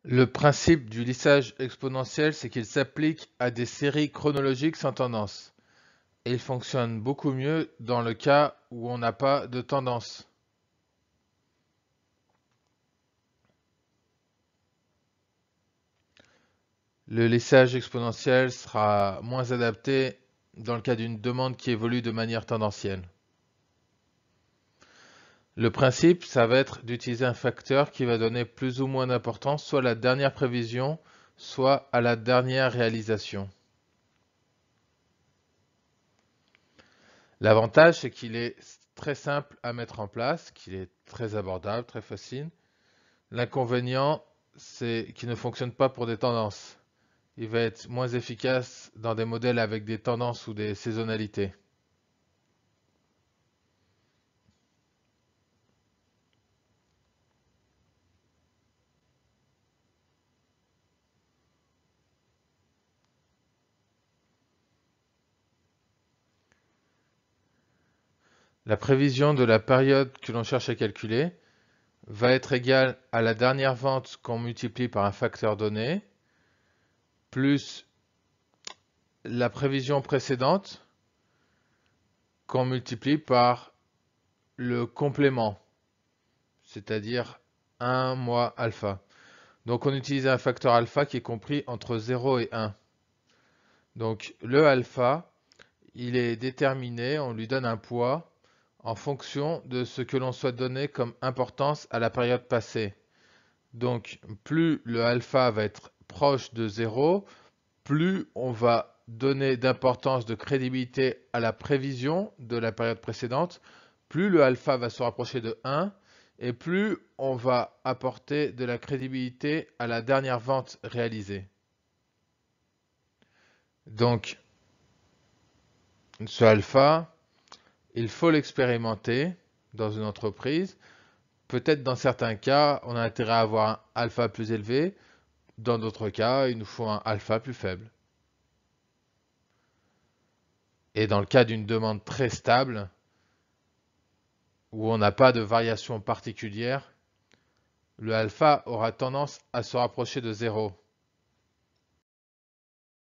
Le principe du lissage exponentiel, c'est qu'il s'applique à des séries chronologiques sans tendance. Et il fonctionne beaucoup mieux dans le cas où on n'a pas de tendance. Le lissage exponentiel sera moins adapté dans le cas d'une demande qui évolue de manière tendancielle. Le principe, ça va être d'utiliser un facteur qui va donner plus ou moins d'importance soit à la dernière prévision, soit à la dernière réalisation. L'avantage, c'est qu'il est très simple à mettre en place, qu'il est très abordable, très facile. L'inconvénient, c'est qu'il ne fonctionne pas pour des tendances. Il va être moins efficace dans des modèles avec des tendances ou des saisonnalités. La prévision de la période que l'on cherche à calculer va être égale à la dernière vente qu'on multiplie par un facteur donné, plus la prévision précédente qu'on multiplie par le complément, c'est-à-dire 1 moins alpha. Donc on utilise un facteur alpha qui est compris entre 0 et 1. Donc le alpha, il est déterminé, on lui donne un poids en fonction de ce que l'on souhaite donner comme importance à la période passée. Donc plus le alpha va être proche de 0, plus on va donner d'importance, de crédibilité à la prévision de la période précédente, plus le alpha va se rapprocher de 1, et plus on va apporter de la crédibilité à la dernière vente réalisée. Donc, ce alpha, il faut l'expérimenter dans une entreprise. Peut-être dans certains cas, on a intérêt à avoir un alpha plus élevé. Dans d'autres cas, il nous faut un alpha plus faible. Et dans le cas d'une demande très stable, où on n'a pas de variation particulière, le alpha aura tendance à se rapprocher de 0.